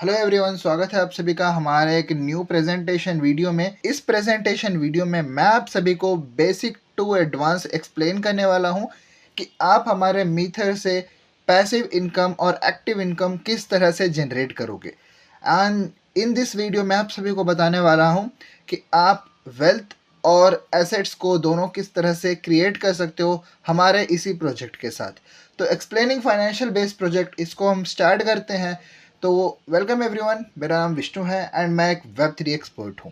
Hello everyone, स्वागत है आप सभी का हमारे एक न्यू प्रेजेंटेशन वीडियो में। इस प्रेजेंटेशन वीडियो में मैं आप सभी को बेसिक टू एडवांस एक्सप्लेन करने वाला हूं कि आप हमारे मीथर से पैसिव इनकम और एक्टिव इनकम किस तरह से जनरेट करोगे। एंड इन दिस वीडियो मैं आप सभी को बताने वाला हूं कि आप वेल्थ और एसेट्स को दोनों किस तरह से क्रिएट कर सकते हो हमारे इसी प्रोजेक्ट के साथ। तो एक्सप्लेनिंग फाइनेंशियल बेस्ड प्रोजेक्ट, इसको हम स्टार्ट करते हैं। तो वेलकम एवरीवन, मेरा नाम विष्णु है एंड मैं एक वेब3 एक्सपर्ट हूँ।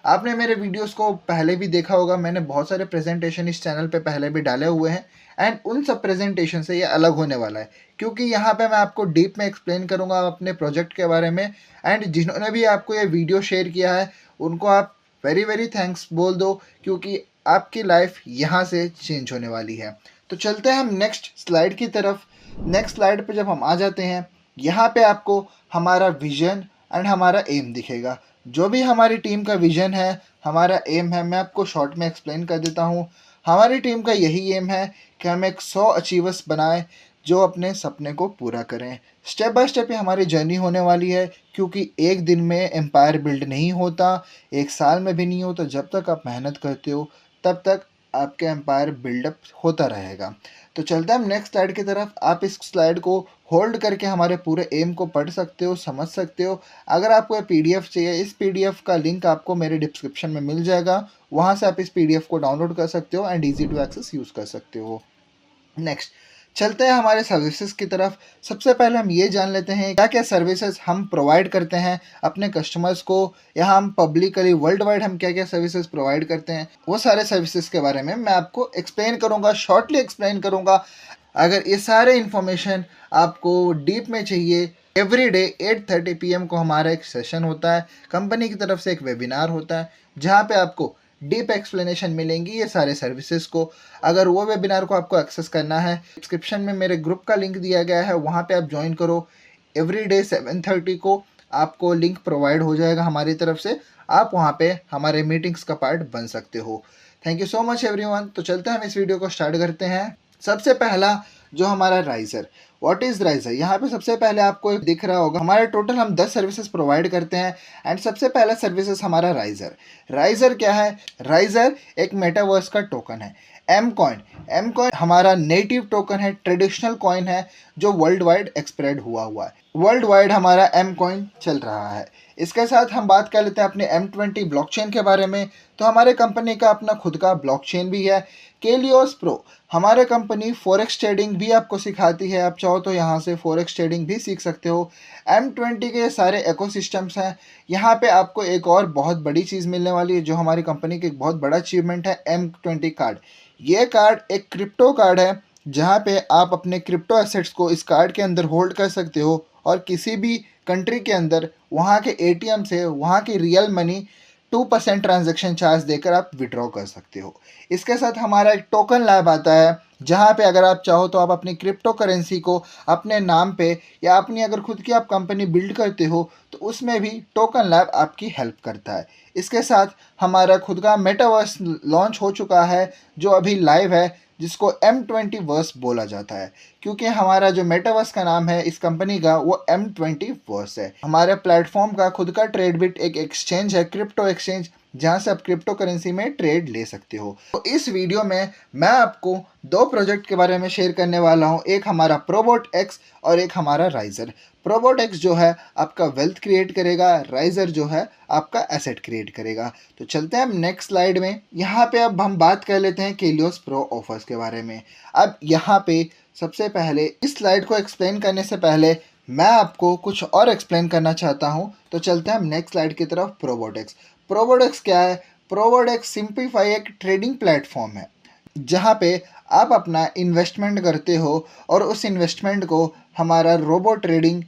आपने मेरे वीडियोस को पहले भी देखा होगा, मैंने बहुत सारे प्रेजेंटेशन इस चैनल पे पहले भी डाले हुए हैं एंड उन सब प्रेजेंटेशन से ये अलग होने वाला है क्योंकि यहाँ पे मैं आपको डीप में एक्सप्लेन करूँगा अपने प्रोजेक्ट के बारे में। एंड जिन्होंने भी आपको ये वीडियो शेयर किया है उनको आप वेरी वेरी थैंक्स बोल दो क्योंकि आपकी लाइफ यहाँ से चेंज होने वाली है। तो चलते हैं हम नेक्स्ट स्लाइड की तरफ। नेक्स्ट स्लाइड पे जब हम आ जाते हैं, यहाँ पे आपको हमारा विजन एंड हमारा एम दिखेगा। जो भी हमारी टीम का विजन है, हमारा एम है, मैं आपको शॉर्ट में एक्सप्लेन कर देता हूँ। हमारी टीम का यही एम है कि हम एक 100 अचीवर्स बनाएं जो अपने सपने को पूरा करें। स्टेप बाय स्टेप ये हमारी जर्नी होने वाली है क्योंकि एक दिन में एम्पायर बिल्ड नहीं होता, एक साल में भी नहीं होता। जब तक आप मेहनत करते हो तब तक आपके एम्पायर बिल्डअप होता रहेगा। तो चलते हैं हम नेक्स्ट स्लाइड की तरफ। आप इस स्लाइड को होल्ड करके हमारे पूरे एम को पढ़ सकते हो, समझ सकते हो। अगर आपको ये पीडीएफ चाहिए, इस पीडीएफ का लिंक आपको मेरे डिस्क्रिप्शन में मिल जाएगा, वहाँ से आप इस पीडीएफ को डाउनलोड कर सकते हो and easy to access use कर सकते हो। नेक्स्ट चलते हैं हमारे सर्विसेज की तरफ। सबसे पहले हम ये जान लेते हैं क्या क्या सर्विसेज हम प्रोवाइड करते हैं अपने कस्टमर्स को। यहाँ हम पब्लिकली वर्ल्ड वाइड हम क्या क्या सर्विसेज प्रोवाइड करते हैं, वो सारे सर्विसेज के बारे में मैं आपको एक्सप्लेन करूँगा, शॉर्टली एक्सप्लेन करूँगा। अगर ये सारे इन्फॉर्मेशन आपको डीप में चाहिए, एवरी डे 8:30 PM को हमारा एक सेशन होता है, कंपनी की तरफ से एक वेबिनार होता है जहाँ पे आपको डीप एक्सप्लेनेशन मिलेंगी ये सारे सर्विसेज को। अगर वो वेबिनार को आपको एक्सेस करना है, डिस्क्रिप्शन में मेरे ग्रुप का लिंक दिया गया है, वहाँ पे आप ज्वाइन करो। एवरी डे 7:30 को आपको लिंक प्रोवाइड हो जाएगा हमारी तरफ से, आप वहाँ पे हमारे मीटिंग्स का पार्ट बन सकते हो। Thank you so much everyone. तो चलते हैं हम इस वीडियो को स्टार्ट करते हैं। सबसे पहला जो हमारा राइजर, व्हाट इज़ राइजर। यहाँ पे सबसे पहले आपको दिख रहा होगा हमारे टोटल हम 10 सर्विसेज प्रोवाइड करते हैं एंड सबसे पहला सर्विसेज हमारा राइजर। राइजर क्या है? राइजर एक मेटावर्स का टोकन है। एम कॉइन हमारा नेटिव टोकन है, ट्रेडिशनल कॉइन है जो वर्ल्ड वाइड एक्सप्रेड हुआ है। वर्ल्ड वाइड हमारा एम कॉइन चल रहा है। इसके साथ हम बात कर लेते हैं अपने M20 ब्लॉकचेन के बारे में। तो हमारे कंपनी का अपना खुद का ब्लॉकचेन भी है, केलियोस प्रो। हमारे कंपनी फॉरेक्स ट्रेडिंग भी आपको सिखाती है, आप चाहो तो यहाँ से फॉरेक्स ट्रेडिंग भी सीख सकते हो। M20 के सारे इकोसिस्टम्स हैं। यहाँ पे आपको एक और बहुत बड़ी चीज़ मिलने वाली है जो हमारी कंपनी की एक बहुत बड़ा अचीवमेंट है, M20 कार्ड। ये कार्ड एक क्रिप्टो कार्ड है जहाँ पे आप अपने क्रिप्टो एसेट्स को इस कार्ड के अंदर होल्ड कर सकते हो और किसी भी कंट्री के अंदर वहाँ के एटीएम से वहाँ की रियल मनी 2% ट्रांजैक्शन चार्ज देकर आप विड्रॉ कर सकते हो। इसके साथ हमारा एक टोकन लैब आता है जहाँ पे अगर आप चाहो तो आप अपनी क्रिप्टो करेंसी को अपने नाम पे या अपनी अगर खुद की आप कंपनी बिल्ड करते हो तो उसमें भी टोकन लैब आपकी हेल्प करता है। इसके साथ हमारा खुद का मेटावर्स लॉन्च हो चुका है जो अभी लाइव है, जिसको M20 वर्स बोला जाता है क्योंकि हमारा जो मेटावर्स का नाम है इस कंपनी का वो M20 वर्स है। हमारे प्लेटफॉर्म का खुद का ट्रेडबिट एक एक्सचेंज है, क्रिप्टो एक्सचेंज, जहां से आप क्रिप्टो करेंसी में ट्रेड ले सकते हो। तो इस वीडियो में मैं आपको दो प्रोजेक्ट के बारे में शेयर करने वाला हूं, एक हमारा प्रोबोट एक्स और एक हमारा राइजर। प्रोबोट एक्स जो है आपका वेल्थ क्रिएट करेगा, राइजर जो है आपका एसेट क्रिएट करेगा। तो चलते हैं हम नेक्स्ट स्लाइड में। यहाँ पे अब हम बात कर लेते हैं केलियोस प्रो ऑफर्स के बारे में। अब यहाँ पे सबसे पहले इस स्लाइड को एक्सप्लेन करने से पहले मैं आपको कुछ और एक्सप्लेन करना चाहता हूँ। तो चलते हैं हम नेक्स्ट स्लाइड की तरफ। प्रोबोडेक्स, प्रोबोडेक्स क्या है? प्रोबोडेक्स सिंप्लीफाई एक ट्रेडिंग प्लेटफॉर्म है जहाँ पे आप अपना इन्वेस्टमेंट करते हो और उस इन्वेस्टमेंट को हमारा रोबो ट्रेडिंग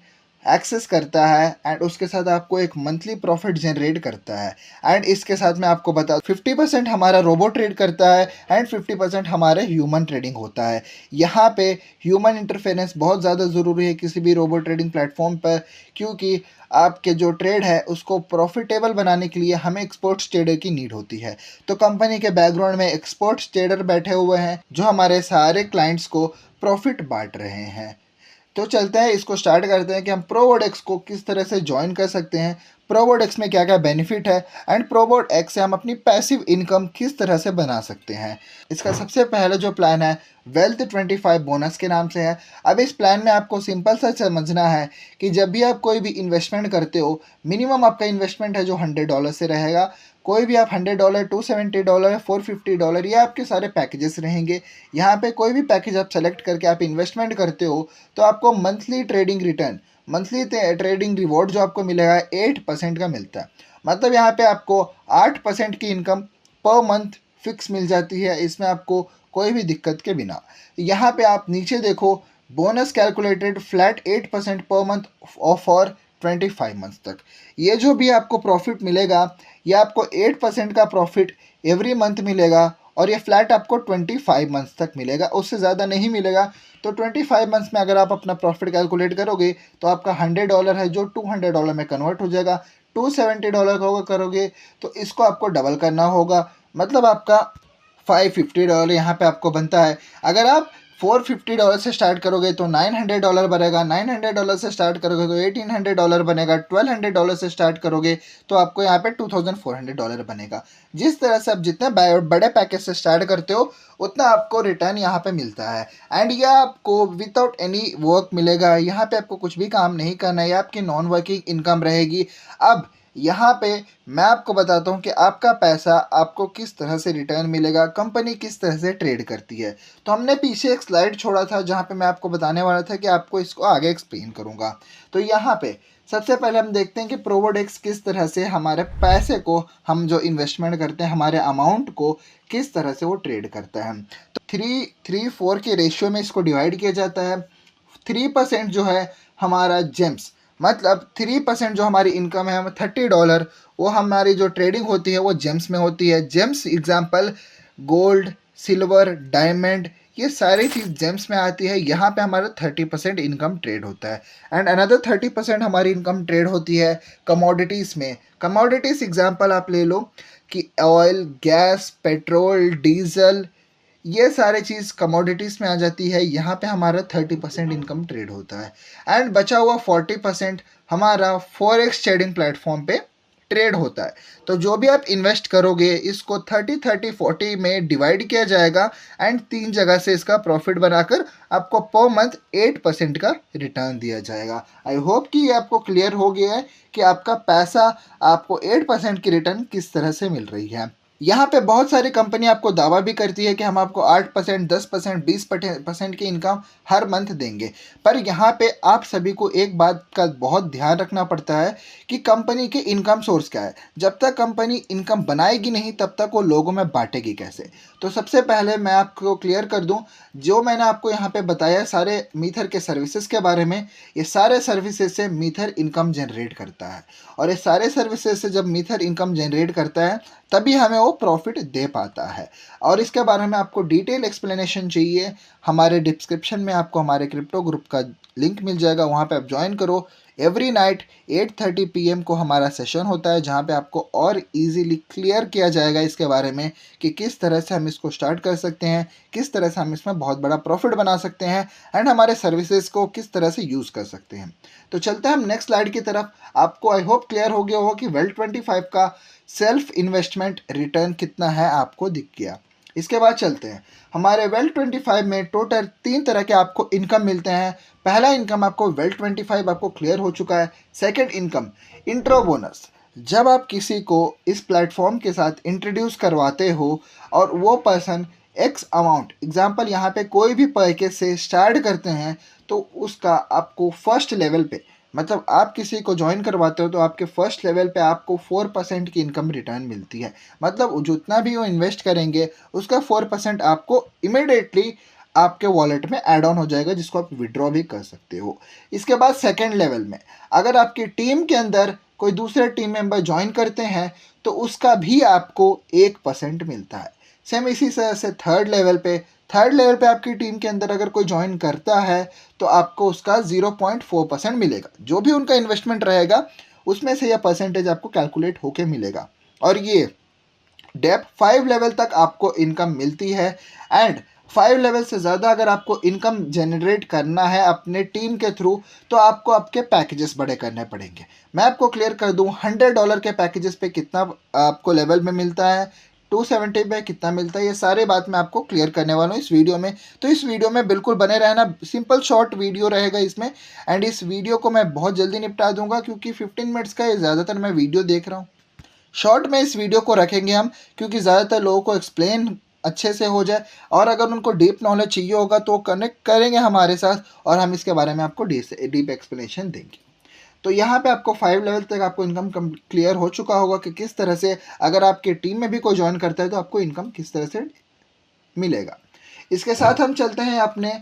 एक्सेस करता है एंड उसके साथ आपको एक मंथली प्रॉफिट जनरेट करता है। एंड इसके साथ मैं आपको बता 50% हमारा रोबो ट्रेड करता है एंड 50% हमारे ह्यूमन ट्रेडिंग होता है। यहाँ पे ह्यूमन इंटरफेरेंस बहुत ज़्यादा ज़रूरी है किसी भी रोबो ट्रेडिंग प्लेटफॉर्म पर, क्योंकि आपके जो ट्रेड है उसको प्रॉफिटेबल बनाने के लिए हमें एक्सपोर्ट्स ट्रेडर की नीड होती है। तो कंपनी के बैकग्राउंड में एक्सपोर्ट्स ट्रेडर बैठे हुए हैं जो हमारे सारे क्लाइंट्स को प्रॉफिट बांट रहे हैं। तो चलते हैं, इसको स्टार्ट करते हैं कि हम प्रोबोर्ड एक्स को किस तरह से ज्वाइन कर सकते हैं, प्रोबोर्ड एक्स में क्या क्या बेनिफिट है, एंड प्रोबोर्ड एक्स से हम अपनी पैसिव इनकम किस तरह से बना सकते हैं। इसका सबसे पहला जो प्लान है वेल्थ 25 बोनस के नाम से है। अब इस प्लान में आपको सिंपल सा समझना है कि जब भी आप कोई भी इन्वेस्टमेंट करते हो, मिनिमम आपका इन्वेस्टमेंट है जो $100 से रहेगा। कोई भी आप $100, $270, $450, ये आपके सारे पैकेजेस रहेंगे। यहाँ पे कोई भी पैकेज आप सेलेक्ट करके आप इन्वेस्टमेंट करते हो तो आपको monthly trading return, monthly trading reward जो आपको मिलेगा 8% का मिलता है। मतलब यहाँ पे आपको 8% की इनकम पर मंथ फिक्स मिल जाती है, इसमें आपको कोई भी दिक्कत के बिना। यहाँ पे आप नीचे देखो, bonus calculated flat 8% per month for 25 months तक। ये जो भी आपको प्रॉफिट मिलेगा, ये आपको 8% का प्रॉफिट एवरी मंथ मिलेगा, और ये फ्लैट आपको 25 मंथ्स तक मिलेगा, उससे ज़्यादा नहीं मिलेगा। तो 25 मंथ्स में अगर आप अपना प्रॉफिट कैलकुलेट करोगे तो आपका $100 है जो $200 में कन्वर्ट हो जाएगा। $270 का करोगे तो इसको आपको डबल करना होगा, मतलब आपका $550 यहाँ पे आपको बनता है। अगर आप $450 से स्टार्ट करोगे तो $900 बनेगा, $900 से स्टार्ट करोगे तो $1800 बनेगा, $1200 से स्टार्ट करोगे तो आपको यहाँ पे $2400 बनेगा। जिस तरह से आप जितने बड़े पैकेज से स्टार्ट करते हो उतना आपको रिटर्न यहाँ पे मिलता है। एंड यह आपको विदाउट एनी वर्क मिलेगा, यहाँ पे आपको कुछ भी काम नहीं करना है, ये आपकी नॉन वर्किंग इनकम रहेगी। अब यहाँ पे मैं आपको बताता हूँ कि आपका पैसा आपको किस तरह से रिटर्न मिलेगा, कंपनी किस तरह से ट्रेड करती है। तो हमने पीछे एक स्लाइड छोड़ा था जहाँ पे मैं आपको बताने वाला था कि आपको इसको आगे एक्सप्लेन करूँगा। तो यहाँ पे सबसे पहले हम देखते हैं कि प्रोबोर्ड एक्स किस तरह से हमारे पैसे को, हम जो इन्वेस्टमेंट करते हैं हमारे अमाउंट को किस तरह से वो ट्रेड करता है। तो 3:4 के रेशियो में इसको डिवाइड किया जाता है। 3% जो है हमारा जेम्स, मतलब 3% जो हमारी इनकम है $30, वो हमारी जो ट्रेडिंग होती है वो जेम्स में होती है। James example gold, silver, diamond, ये सारी चीज़ जेम्स में आती है। यहाँ पे हमारा 30% इनकम ट्रेड होता है। एंड अनदर 30% हमारी इनकम ट्रेड होती है कमोडिटीज़ में। कमोडिटीज़ एग्जांपल आप ले लो कि ऑयल, गैस, पेट्रोल, डीजल, ये सारे चीज़ कमोडिटीज़ में आ जाती है। यहाँ पे हमारा 30% इनकम ट्रेड होता है। एंड बचा हुआ 40% हमारा फॉरेक्स ट्रेडिंग प्लेटफॉर्म पे ट्रेड होता है। तो जो भी आप इन्वेस्ट करोगे इसको 30-30-40 में डिवाइड किया जाएगा, एंड 3 जगह से इसका प्रॉफिट बनाकर आपको पर मंथ 8% का रिटर्न दिया जाएगा। आई होप कि ये आपको क्लियर हो गया है कि आपका पैसा आपको 8% की रिटर्न किस तरह से मिल रही है। यहाँ पे बहुत सारी कंपनी आपको दावा भी करती है कि हम आपको 8%, 10%, 20% की इनकम हर मंथ देंगे। पर यहाँ पे आप सभी को एक बात का बहुत ध्यान रखना पड़ता है कि कंपनी के इनकम सोर्स क्या है। जब तक कंपनी इनकम बनाएगी नहीं तब तक वो लोगों में बांटेगी कैसे। तो सबसे पहले मैं आपको क्लियर कर दूं, जो मैंने आपको यहाँ पे बताया सारे मीथर के सर्विसेज के बारे में, ये सारे सर्विसेज से मीथर इनकम जनरेट करता है। और ये सारे सर्विसेज से जब मीथर इनकम जनरेट करता है तभी हमें वो प्रॉफिट दे पाता है। और इसके बारे में आपको डिटेल एक्सप्लेनेशन चाहिए, हमारे डिस्क्रिप्शन में आपको हमारे क्रिप्टो ग्रुप का लिंक मिल जाएगा, वहाँ पे आप ज्वाइन करो। एवरी नाइट 8:30 PM को हमारा सेशन होता है जहाँ पे आपको और इजीली क्लियर किया जाएगा इसके बारे में कि किस तरह से हम इसको स्टार्ट कर सकते हैं, किस तरह से हम इसमें बहुत बड़ा प्रॉफिट बना सकते हैं, एंड हमारे सर्विसेज को किस तरह से यूज़ कर सकते हैं। तो चलते हैं हम नेक्स्ट स्लाइड की तरफ। आपको आई होप क्लियर हो गया होगा कि वेल्थ 25 का सेल्फ इन्वेस्टमेंट रिटर्न कितना है, आपको दिख गया। इसके बाद चलते हैं, हमारे वेल्थ 25 में टोटल 3 तरह के आपको इनकम मिलते हैं। पहला इनकम आपको वेल्थ 25 आपको क्लियर हो चुका है। सेकंड इनकम इंट्रो बोनस, जब आप किसी को इस प्लेटफॉर्म के साथ इंट्रोड्यूस करवाते हो और वो पर्सन एक्स अमाउंट, एग्जांपल यहाँ पे कोई भी पैकेज से स्टार्ट करते हैं तो उसका आपको फर्स्ट लेवल पे, मतलब आप किसी को ज्वाइन करवाते हो तो आपके फर्स्ट लेवल पे आपको 4% की इनकम रिटर्न मिलती है। मतलब जितना भी वो इन्वेस्ट करेंगे उसका 4% आपको इमिडिएटली आपके वॉलेट में ऐड ऑन हो जाएगा, जिसको आप विड्रॉ भी कर सकते हो। इसके बाद सेकेंड लेवल में अगर आपकी टीम के अंदर कोई दूसरे टीम मेंबर ज्वाइन करते हैं तो उसका भी आपको 1% मिलता है। सेम इसी तरह से थर्ड लेवल पे आपकी टीम के अंदर अगर कोई ज्वाइन करता है तो आपको उसका 0.4% मिलेगा। जो भी उनका इन्वेस्टमेंट रहेगा उसमें से यह परसेंटेज आपको कैलकुलेट होके मिलेगा। और ये डेप 5 लेवल तक आपको इनकम मिलती है। एंड 5 लेवल से ज़्यादा अगर आपको इनकम जनरेट करना है अपने टीम के थ्रू, तो आपको आपके पैकेजेस बड़े करने पड़ेंगे। मैं आपको क्लियर कर दूं, $100 के पैकेजेस पे कितना आपको लेवल में मिलता है, 270 पे कितना मिलता है, ये सारे बात मैं आपको क्लियर करने वाला हूँ इस वीडियो में। तो इस वीडियो में बिल्कुल बने रहना, सिंपल शॉर्ट वीडियो रहेगा इसमें। एंड इस वीडियो को मैं बहुत जल्दी निपटा दूंगा क्योंकि 15 मिनट्स का ये ज़्यादातर मैं वीडियो देख रहा हूँ। शॉर्ट में इस वीडियो को रखेंगे हम, क्योंकि ज़्यादातर लोगों को एक्सप्लेन अच्छे से हो जाए, और अगर उनको डीप नॉलेज चाहिए होगा तो कनेक्ट करेंगे हमारे साथ और हम इसके बारे में आपको डीप एक्सप्लेनेशन देंगे। तो यहाँ पे आपको 5 लेवल तक आपको इनकम क्लियर हो चुका होगा कि किस तरह से अगर आपके टीम में भी कोई ज्वाइन करता है तो आपको इनकम किस तरह से मिलेगा। इसके साथ हम चलते हैं अपने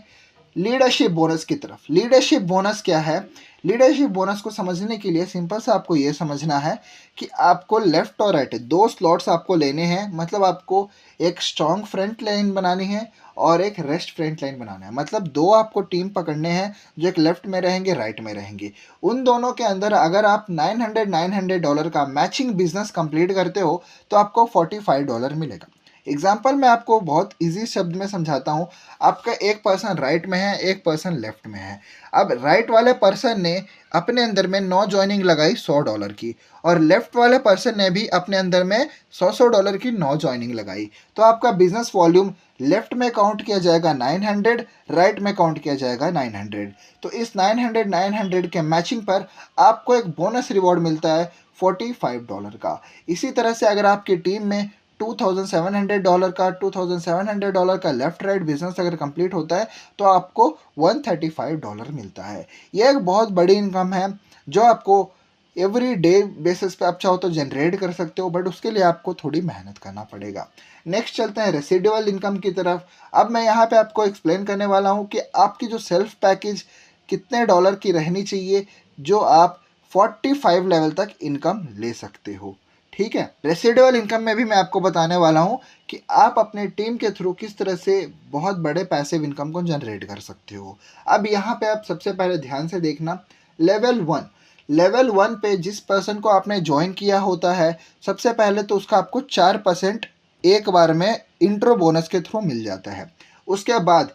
लीडरशिप बोनस की तरफ। लीडरशिप बोनस क्या है? लीडरशिप बोनस को समझने के लिए सिंपल सा आपको ये समझना है कि आपको लेफ्ट और राइट दो स्लॉट्स आपको लेने हैं। मतलब आपको एक स्ट्रॉन्ग फ्रंट लाइन बनानी है और एक रेस्ट फ्रंट लाइन बनाना है। मतलब दो आपको टीम पकड़ने हैं जो एक लेफ्ट में रहेंगे, राइट में रहेंगे। उन दोनों के अंदर अगर आप $900 का मैचिंग बिजनेस कंप्लीट करते हो तो आपको $45 मिलेगा। एग्जाम्पल मैं आपको बहुत इजी शब्द में समझाता हूँ। आपका एक पर्सन राइट में है, एक पर्सन लेफ्ट में है। अब राइट वाले पर्सन ने अपने अंदर में 9 ज्वाइनिंग लगाई $100 की, और लेफ्ट वाले पर्सन ने भी अपने अंदर में $100 की 9 ज्वाइनिंग लगाई। तो आपका बिजनेस वॉल्यूम लेफ्ट में काउंट किया जाएगा 900, राइट में काउंट किया जाएगा 900। तो इस 900 के मैचिंग पर आपको एक बोनस रिवॉर्ड मिलता है $45 का। इसी तरह से अगर आपकी टीम में $2,700 का लेफ्ट राइट बिजनेस अगर कंप्लीट होता है तो आपको $135 मिलता है। यह एक बहुत बड़ी इनकम है जो आपको एवरी डे बेसिस पे आप चाहो तो जनरेट कर सकते हो, बट उसके लिए आपको थोड़ी मेहनत करना पड़ेगा। नेक्स्ट चलते हैं रेसिडुअल इनकम की तरफ। अब मैं यहाँ पे आपको एक्सप्लेन करने वाला हूँ कि आपकी जो सेल्फ पैकेज कितने डॉलर की रहनी चाहिए जो आप 45 लेवल तक इनकम ले सकते हो। ठीक है, रेसिडुअल इनकम में भी मैं आपको बताने वाला हूँ कि आप अपने टीम के थ्रू किस तरह से बहुत बड़े पैसिव इनकम को जनरेट कर सकते हो। अब यहाँ पे आप सबसे पहले ध्यान से देखना, लेवल 1 पे जिस पर्सन को आपने ज्वाइन किया होता है, सबसे पहले तो उसका आपको 4% एक बार में इंट्रो बोनस के थ्रू मिल जाता है। उसके बाद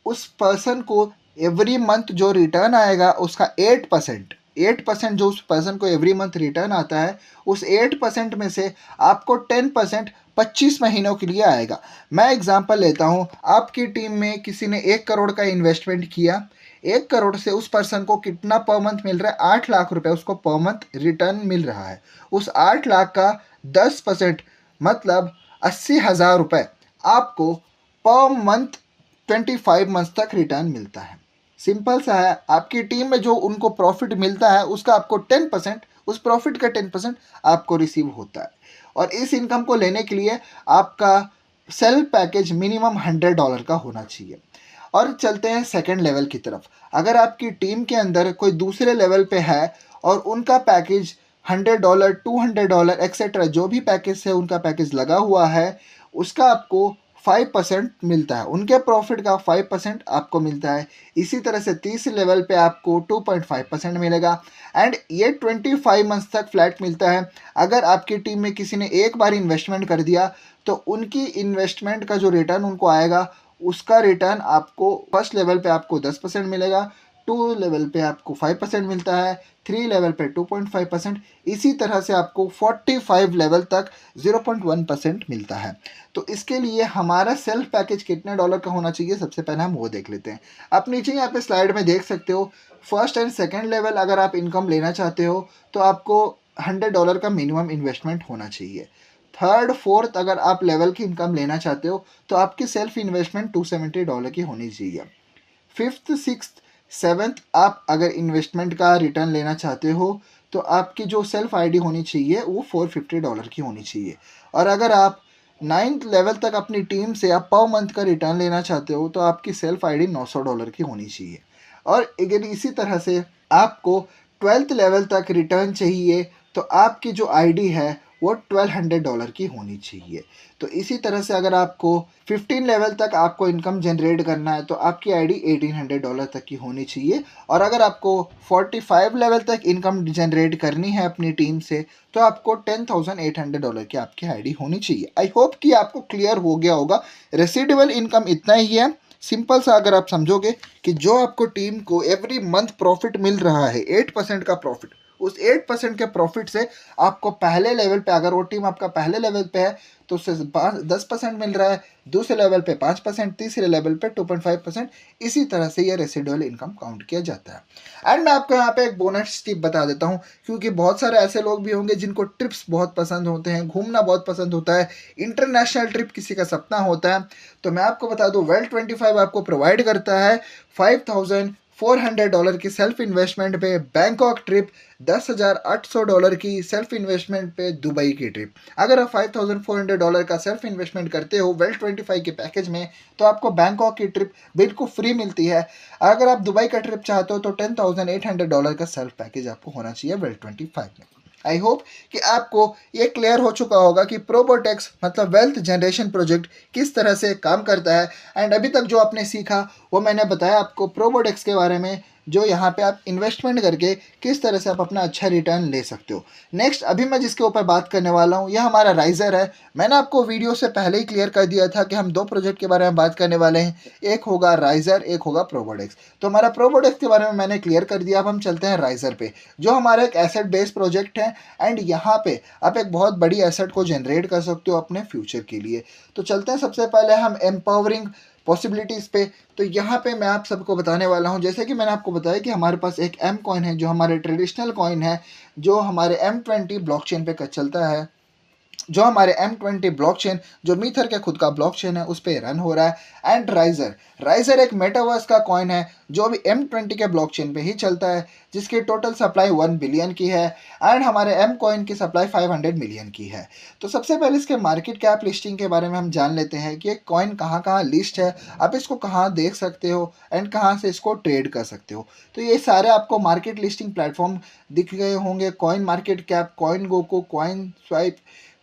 उस पर्सन को एवरी मंथ जो रिटर्न आएगा उसका 8% जो उस पर्सन को एवरी मंथ रिटर्न आता है, उस 8% में से आपको 10% 25 महीनों के लिए आएगा। मैं एग्जांपल लेता हूँ, आपकी टीम में किसी ने 1 करोड़ का इन्वेस्टमेंट किया। 1 करोड़ से उस पर्सन को कितना पर मंथ मिल रहा है? 8 लाख रुपए उसको पर मंथ रिटर्न मिल रहा है। उस 8 लाख का 10% मतलब 80,000 रुपये आपको पर मंथ 25 मंथ तक रिटर्न मिलता है। सिंपल सा है, आपकी टीम में जो उनको प्रॉफिट मिलता है उसका आपको 10%, उस प्रॉफिट का 10% आपको रिसीव होता है। और इस इनकम को लेने के लिए आपका सेल्फ पैकेज मिनिमम $100 का होना चाहिए। और चलते हैं सेकंड लेवल की तरफ। अगर आपकी टीम के अंदर कोई दूसरे लेवल पे है और उनका पैकेज $100, $200 एक्सेट्रा जो भी पैकेज है उनका पैकेज लगा हुआ है, उसका आपको 5% मिलता है, उनके प्रॉफिट का 5% आपको मिलता है। इसी तरह से तीसरे लेवल पे आपको 2.5% मिलेगा। एंड ये 25 मंथ्स तक फ्लैट मिलता है। अगर आपकी टीम में किसी ने एक बार इन्वेस्टमेंट कर दिया तो उनकी इन्वेस्टमेंट का जो रिटर्न उनको आएगा उसका रिटर्न आपको फर्स्ट लेवल पे आपको 10% मिलेगा, 2 लेवल पे आपको 5% मिलता है, 3 लेवल पे 2.5%, इसी तरह से आपको 45 लेवल तक 0.1% मिलता है। तो इसके लिए हमारा सेल्फ पैकेज कितने डॉलर का होना चाहिए, सबसे पहले हम वो देख लेते हैं। आप नीचे यहाँ पे स्लाइड में देख सकते हो, फर्स्ट एंड सेकेंड लेवल अगर आप इनकम लेना चाहते हो तो आपको $100 का मिनिमम इन्वेस्टमेंट होना चाहिए। थर्ड फोर्थ अगर आप लेवल की इनकम लेना चाहते हो तो आपकी सेल्फ इन्वेस्टमेंट $270 की होनी चाहिए। फिफ्थ सिक्स्थ सेवन्थ आप अगर इन्वेस्टमेंट का रिटर्न लेना चाहते हो तो आपकी जो सेल्फ आईडी होनी चाहिए वो $450 की होनी चाहिए। और अगर आप 9th लेवल तक अपनी टीम से आप पर मंथ का रिटर्न लेना चाहते हो तो आपकी सेल्फ आईडी $900 की होनी चाहिए। और अगर इसी तरह से आपको 12th लेवल तक रिटर्न चाहिए तो आपकी जो आईडी है वो $1200 की होनी चाहिए। तो इसी तरह से अगर आपको 15 लेवल तक आपको इनकम जनरेट करना है तो आपकी आईडी $1800 तक की होनी चाहिए। और अगर आपको 45 लेवल तक इनकम जनरेट करनी है अपनी टीम से तो आपको $10,800 की आपकी आईडी होनी चाहिए। आई होप कि आपको क्लियर हो गया होगा। रेसिडुअल इनकम इतना ही है, सिंपल सा अगर आप समझोगे कि जो आपको टीम को एवरी मंथ प्रॉफिट मिल रहा है 8% का प्रॉफिट, उस 8% के प्रॉफिट से आपको पहले लेवल पे, अगर वो टीम आपका पहले लेवल पे है तो उससे 10% मिल रहा है, दूसरे लेवल पे 5%, तीसरे लेवल पे 2.5%। इसी तरह से ये रेसिडुअल इनकम काउंट किया जाता है। एंड मैं आपको यहाँ पे एक बोनस टिप बता देता हूँ, क्योंकि बहुत सारे ऐसे लोग भी होंगे जिनको ट्रिप्स बहुत पसंद होते हैं, घूमना बहुत पसंद होता है, इंटरनेशनल ट्रिप किसी का सपना होता है। तो मैं आपको बता दूं, Well25 आपको प्रोवाइड करता है $5,400 की सेल्फ इन्वेस्टमेंट पे बैंकॉक ट्रिप, $10,800 की सेल्फ इन्वेस्टमेंट पे दुबई की ट्रिप। अगर आप $5,400 का सेल्फ इन्वेस्टमेंट करते हो Well25 के पैकेज में तो आपको बैंकॉक की ट्रिप बिल्कुल फ्री मिलती है। अगर आप दुबई का ट्रिप चाहते हो तो $10,800 का सेल्फ पैकेज आपको होना चाहिए Well25 में। आई होप कि आपको ये क्लियर हो चुका होगा कि प्रोबोटेक्स मतलब वेल्थ जनरेशन प्रोजेक्ट किस तरह से काम करता है। एंड अभी तक जो आपने सीखा वो मैंने बताया आपको प्रोबोटेक्स के बारे में, जो यहाँ पे आप इन्वेस्टमेंट करके किस तरह से आप अपना अच्छा रिटर्न ले सकते हो। नेक्स्ट अभी मैं जिसके ऊपर बात करने वाला हूँ यह हमारा राइजर है। मैंने आपको वीडियो से पहले ही क्लियर कर दिया था कि हम दो प्रोजेक्ट के बारे में बात करने वाले हैं, एक होगा राइजर, एक होगा प्रोबोडेक्स। तो हमारा प्रोबोडेक्स के बारे में मैंने क्लियर कर दिया। अब हम चलते हैं राइजर पे, जो हमारा एक एसेट बेस्ड प्रोजेक्ट है एंड यहाँ पे आप एक बहुत बड़ी एसेट को जनरेट कर सकते हो अपने फ्यूचर के लिए। तो चलते हैं सबसे पहले हम एम्पावरिंग पॉसिबिलिटीज़ पे। तो यहाँ पे मैं आप सबको बताने वाला हूँ, जैसे कि मैंने आपको बताया कि हमारे पास एक एम कॉइन है जो हमारे ट्रेडिशनल कॉइन है, जो हमारे M20 ब्लॉकचेन पे चलता है, जो हमारे M20 ब्लॉकचेन जो मीथर के खुद का ब्लॉकचेन है उस पर रन हो रहा है। एंड राइजर एक मेटावर्स का कॉइन है जो भी M20 के ब्लॉकचेन पे ही चलता है, जिसकी टोटल सप्लाई 1 बिलियन की है एंड हमारे M कॉइन की सप्लाई 500 मिलियन की है। तो सबसे पहले इसके मार्केट कैप लिस्टिंग के बारे में हम जान लेते हैं कि एक कॉइन कहाँ कहाँ लिस्ट है, आप इसको कहाँ देख सकते हो एंड कहाँ से इसको ट्रेड कर सकते हो। तो ये सारे आपको मार्केट लिस्टिंग प्लेटफॉर्म दिख गए होंगे, coin market cap, coin gecko, coin swipe,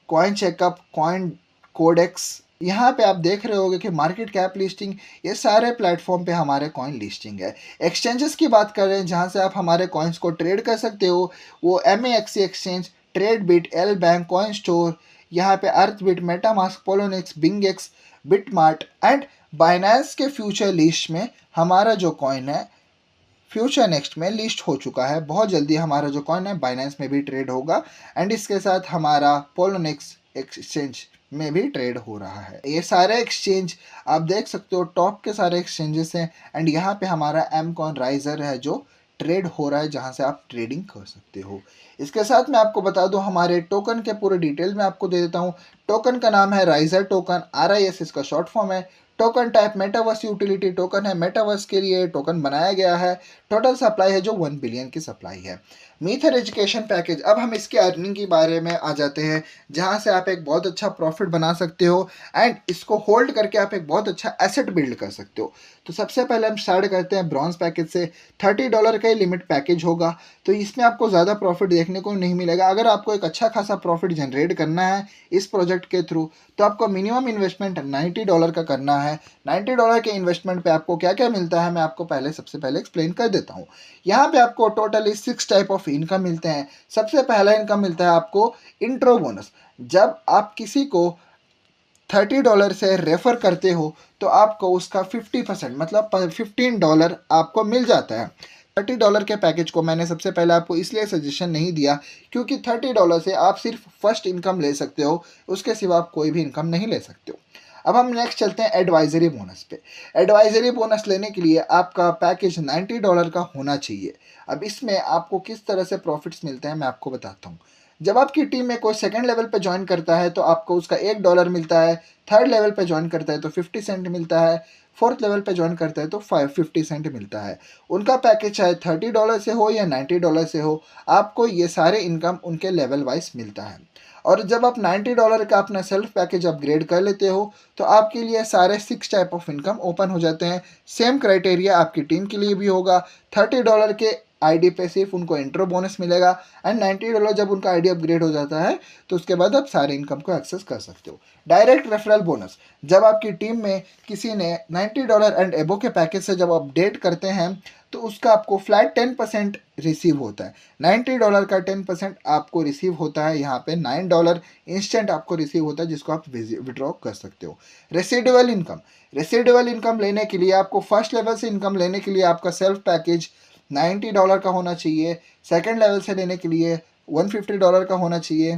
coin checkup, coin codex. यहाँ पे आप देख रहे होगे कि मार्केट कैप लिस्टिंग, ये सारे प्लेटफॉर्म पे हमारे कॉइन लिस्टिंग है। एक्सचेंजेस की बात करें जहाँ से आप हमारे कॉइन्स को ट्रेड कर सकते हो, वो MAXC exchange, Tradebit, L bank, coin store, यहाँ पे Earthbit, MetaMask, Poloniex, BingX, BitMart and Binance के फ्यूचर लिस्ट में हमारा जो कॉइन है फ्यूचर नेक्स्ट में लिस्ट हो चुका है। बहुत जल्दी हमारा जो कॉइन है बाइनेंस में भी ट्रेड होगा एंड इसके साथ हमारा पोलोनिक्स एक्सचेंज में भी ट्रेड हो रहा है। ये सारे एक्सचेंज आप देख सकते हो, टॉप के सारे एक्सचेंजेस हैं एंड यहाँ पे हमारा एम कॉइन राइजर है जो ट्रेड हो रहा है, जहाँ से आप ट्रेडिंग कर सकते हो। इसके साथ मैं आपको बता दूं हमारे टोकन के पूरे डिटेल में आपको दे देता हूँ। टोकन का नाम है राइजर टोकन, RIS इसका शॉर्ट फॉर्म है। Token type metaverse utility token है, मेटावर्स के लिए टोकन बनाया गया है। टोटल सप्लाई है जो 1 बिलियन की सप्लाई है। मीथर एजुकेशन पैकेज, अब हम इसके अर्निंग के बारे में आ जाते हैं, जहां से आप एक बहुत अच्छा प्रॉफिट बना सकते हो एंड इसको होल्ड करके आप एक बहुत अच्छा एसेट बिल्ड कर सकते हो। तो सबसे पहले हम स्टार्ट करते हैं ब्रॉन्ज पैकेज से। $30 का ही लिमिट पैकेज होगा, तो इसमें आपको ज़्यादा प्रॉफिट देखने को नहीं मिलेगा। अगर आपको एक अच्छा खासा प्रॉफिट जनरेट करना है इस प्रोजेक्ट के थ्रू तो आपको मिनिमम इन्वेस्टमेंट $90 का करना है। $90 के इन्वेस्टमेंट पे आपको क्या क्या मिलता है मैं आपको सबसे पहले एक्सप्लेन कर देता हूँ। यहाँ पे आपको टोटली 6 टाइप ऑफ इनकम मिलते हैं। सबसे पहला इनकम मिलता है आपको इंट्रो बोनस। जब आप किसी को $30 से रेफर करते हो तो आपको उसका 50% मतलब $15 आपको मिल जाता है। $30 के पैकेज को मैंने सबसे पहले आपको इसलिए सजेशन नहीं दिया क्योंकि $30 से आप सिर्फ फर्स्ट इनकम ले सकते हो, उसके सिवा आप कोई भी इनकम नहीं ले सकते हो। अब हम नेक्स्ट चलते हैं एडवाइजरी बोनस पे। एडवाइजरी बोनस लेने के लिए आपका पैकेज $90 का होना चाहिए। अब इसमें आपको किस तरह से प्रॉफिट्स मिलते हैं मैं आपको बताता हूँ। जब आपकी टीम में कोई सेकंड लेवल पे ज्वाइन करता है तो आपको उसका $1 मिलता है, थर्ड लेवल पे ज्वाइन करता है तो 50 सेंट मिलता है, फोर्थ लेवल पे ज्वाइन करता है तो 50 सेंट मिलता है। उनका पैकेज चाहे $30 से हो या $90 से हो, आपको ये सारे इनकम उनके लेवल वाइज मिलता है। और जब आप $90 का अपना सेल्फ पैकेज अपग्रेड कर लेते हो तो आपके लिए सारे 6 टाइप ऑफ इनकम ओपन हो जाते हैं। सेम क्राइटेरिया आपकी टीम के लिए भी होगा। $30 के आईडी पे सिर्फ उनको इंट्रो बोनस मिलेगा एंड $90 जब उनका आईडी अपग्रेड हो जाता है तो उसके बाद आप सारे इनकम को एक्सेस कर सकते हो। डायरेक्ट रेफरल बोनस, जब आपकी टीम में किसी ने $90 एंड एबो के पैकेज से जब अपडेट करते हैं तो उसका आपको फ्लैट 10% रिसीव होता है। $90 का 10% आपको रिसीव होता है, यहाँ पे $9 इंस्टेंट आपको रिसीव होता है जिसको आप विड्रॉ कर सकते हो। रेसिडुअल इनकम, रेसिडुअल इनकम लेने के लिए आपको फर्स्ट लेवल से इनकम लेने के लिए आपका सेल्फ पैकेज $90 का होना चाहिए, सेकंड लेवल से लेने के लिए $150 का होना चाहिए,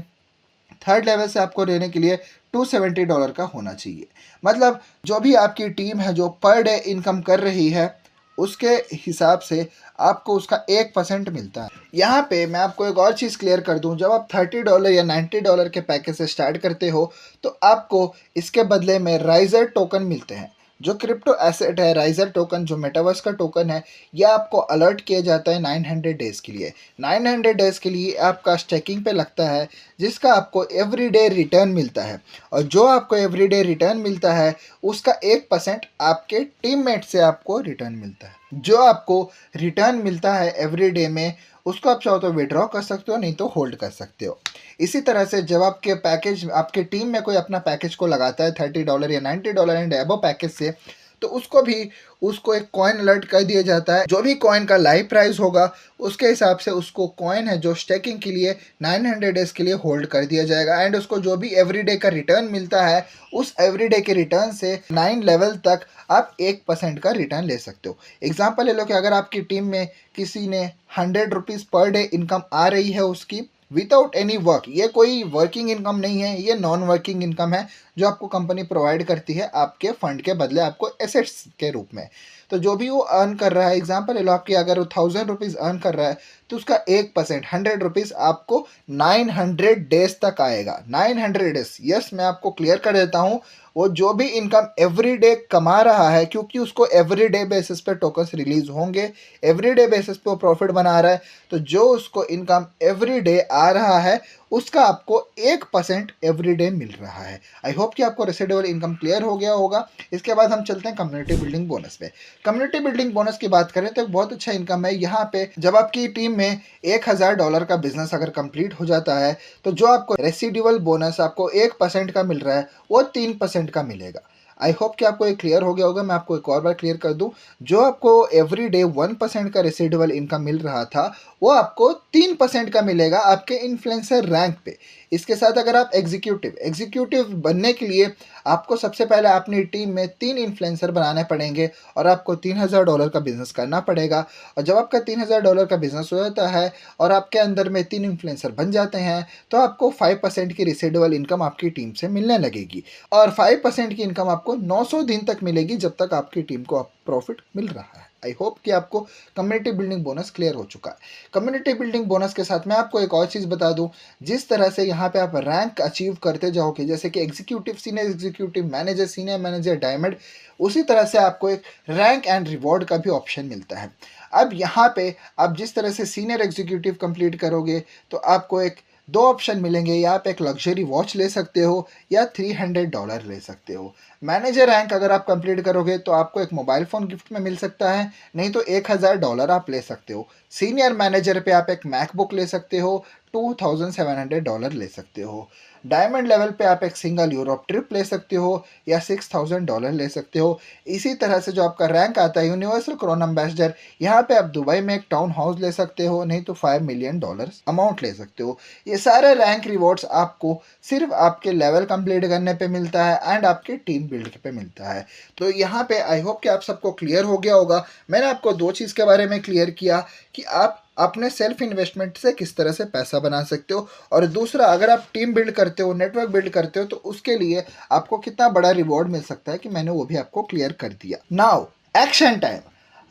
थर्ड लेवल से आपको लेने के लिए $270 का होना चाहिए। मतलब जो भी आपकी टीम है जो पर डे इनकम कर रही है उसके हिसाब से आपको उसका 1% मिलता है। यहाँ पे मैं आपको एक और चीज़ क्लियर कर दूँ, जब आप $30 या $90 के पैकेज से स्टार्ट करते हो तो आपको इसके बदले में राइजर टोकन मिलते हैं। जो क्रिप्टो एसेट है राइजर टोकन, जो मेटावर्स का टोकन है, यह आपको अलर्ट किया जाता है 900 डेज़ के लिए। 900 डेज़ के लिए आपका स्टेकिंग पे लगता है जिसका आपको एवरीडे रिटर्न मिलता है, और जो आपको एवरीडे रिटर्न मिलता है उसका 1% आपके टीममेट से आपको रिटर्न मिलता है। जो आपको रिटर्न मिलता है एवरीडे में उसको आप चाहो तो विड्रॉ कर सकते हो, नहीं तो होल्ड कर सकते हो। इसी तरह से जब आपके पैकेज, आपके टीम में कोई अपना पैकेज को लगाता है $30 या $90 एंड एबो पैकेज से, तो उसको एक कॉइन अलर्ट कर दिया जाता है। जो भी कॉइन का लाइव प्राइस होगा उसके हिसाब से उसको कॉइन है जो स्टेकिंग के लिए 900 डेज के लिए होल्ड कर दिया जाएगा, एंड उसको जो भी एवरीडे का रिटर्न मिलता है उस एवरीडे के रिटर्न से 9 लेवल तक आप 1% का रिटर्न ले सकते हो। एग्जाम्पल ले लो कि अगर आपकी टीम में किसी ने ₹100 पर डे इनकम आ रही है उसकी विदाउट एनी वर्क, ये कोई वर्किंग इनकम नहीं है, ये नॉन वर्किंग इनकम है जो आपको कंपनी प्रोवाइड करती है आपके फंड के बदले, आपको एसेट्स के रूप में। तो जो भी वो अर्न कर रहा है, एग्जांपल ले लो आपकी अगर वो ₹1000 अर्न कर रहा है तो उसका 1% ₹100 आपको 900 डेज तक आएगा। 900 डेज, यस मैं आपको क्लियर कर देता हूँ, वो जो भी इनकम एवरीडे कमा रहा है, क्योंकि उसको एवरीडे बेसिस पे टोकन्स रिलीज होंगे, एवरीडे बेसिस पे वो प्रॉफिट बना रहा है, तो जो उसको इनकम एवरीडे आ रहा है उसका आपको 1% एवरीडे मिल रहा है। आई होप कि आपको रेसिडुअल इनकम क्लियर हो गया होगा। इसके बाद हम चलते हैं कम्युनिटी बिल्डिंग बोनस पे। कम्युनिटी बिल्डिंग बोनस की बात करें तो एक बहुत अच्छा इनकम है। यहाँ पे जब आपकी टीम में $1000 का बिजनेस अगर कंप्लीट हो जाता है तो जो आपको रेसिडुअल बोनस आपको 1% का मिल रहा है वो 3% का मिलेगा। आई होप कि आपको ये क्लियर हो गया होगा। मैं आपको एक और बार क्लियर कर दूं, जो आपको एवरीडे 1% का रेसिडुअल इनकम मिल रहा था वो आपको 3% का मिलेगा आपके इन्फ्लुएंसर रैंक पे। इसके साथ अगर आप एग्जीक्यूटिव बनने के लिए आपको सबसे पहले अपनी टीम में 3 इन्फ्लुएंसर बनाने पड़ेंगे और आपको $3000 का बिजनेस करना पड़ेगा। और जब आपका $3000 का बिजनेस हो जाता है और आपके अंदर में 3 इन्फ्लुएंसर बन जाते हैं तो आपको 5% की रेसिडुअल इनकम आपकी टीम से मिलने लगेगी, और 5% की इनकम आपको 900 दिन तक मिलेगी जब तक आपकी टीम को प्रॉफिट मिल रहा है। आई होप कि आपको कम्युनिटी बिल्डिंग बोनस क्लियर हो चुका है। कम्युनिटी बिल्डिंग बोनस के साथ मैं आपको एक और चीज़ बता दूं, जिस तरह से यहाँ पे आप रैंक अचीव करते जाओगे, जैसे कि executive, senior executive, manager, senior manager, diamond, उसी तरह से आपको एक रैंक एंड रिवॉर्ड का भी ऑप्शन मिलता है। अब यहाँ पे आप जिस तरह से सीनियर एग्जीक्यूटिव कंप्लीट करोगे तो आपको एक 2 ऑप्शन मिलेंगे, या आप एक लग्जरी वॉच ले सकते हो या $300 ले सकते हो। मैनेजर रैंक अगर आप कंप्लीट करोगे तो आपको एक मोबाइल फ़ोन गिफ्ट में मिल सकता है, नहीं तो $1000 आप ले सकते हो। सीनियर मैनेजर पे आप एक मैकबुक ले सकते हो, $2700 ले सकते हो। डायमंड लेवल पे आप एक सिंगल यूरोप ट्रिप ले सकते हो या $6000 ले सकते हो। इसी तरह से जो आपका रैंक आता है यूनिवर्सल क्रोन एम्बेसडर, यहाँ पे आप दुबई में एक टाउन हाउस ले सकते हो, नहीं तो $5 मिलियन अमाउंट ले सकते हो। ये सारे रैंक रिवॉर्ड्स आपको सिर्फ आपके लेवल कंप्लीट करने पे मिलता है एंड आपके टीम बिल्ड पे मिलता है। तो यहाँ पे आई होप कि आप सबको क्लियर हो गया होगा। मैंने आपको 2 चीज़ के बारे में क्लियर किया कि आप अपने सेल्फ इन्वेस्टमेंट से किस तरह से पैसा बना सकते हो, और दूसरा अगर आप टीम बिल्ड करते हो, नेटवर्क बिल्ड करते हो, तो उसके लिए आपको कितना बड़ा रिवॉर्ड मिल सकता है कि मैंने वो भी आपको क्लियर कर दिया। Now action time.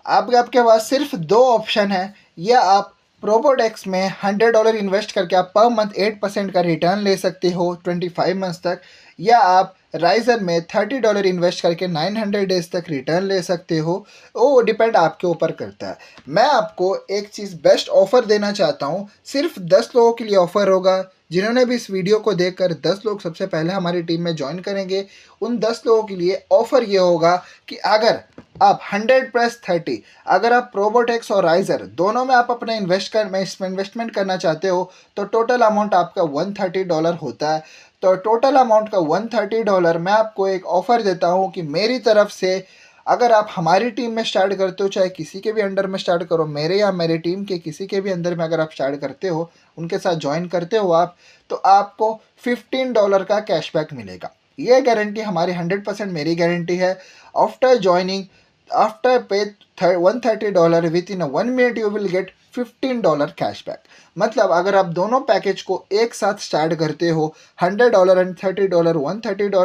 अब आपके पास सिर्फ 2 ऑप्शन है, या आप प्रोबोडेक्स में $100 इन्वेस्ट करके आप पर मंथ 8% का रिटर्न ले सकते हो 25 मंथ्स तक, या आप राइजर में $30 इन्वेस्ट करके 900 डेज तक रिटर्न ले सकते हो। वो डिपेंड आपके ऊपर करता है। मैं आपको एक चीज़ बेस्ट ऑफ़र देना चाहता हूँ, सिर्फ 10 लोगों के लिए ऑफ़र होगा जिन्होंने भी इस वीडियो को देखकर 10 लोग सबसे पहले हमारी टीम में ज्वाइन करेंगे, उन 10 लोगों के लिए ऑफर ये होगा कि अगर आप 100+30, अगर आप प्रोबोटेक्स और राइजर दोनों में आप अपने इन्वेस्टमेंट करना चाहते हो, तो टोटल अमाउंट आपका $130 होता है। तो टोटल अमाउंट का $130 मैं आपको एक ऑफ़र देता हूँ कि मेरी तरफ से अगर आप हमारी टीम में स्टार्ट करते हो, चाहे किसी के भी अंडर में स्टार्ट करो, मेरे या मेरी टीम के किसी के भी अंदर में अगर आप स्टार्ट करते हो, उनके साथ ज्वाइन करते हो आप, तो आपको $15 का कैशबैक मिलेगा। ये गारंटी हमारी 100% मेरी गारंटी है। आफ्टर ज्वाइनिंग, आफ्टर पे $130 with in 1 minute you will get $15 cashback. मतलब अगर आप दोनों पैकेज को एक साथ स्टार्ट करते हो, $100 एंड $30, $130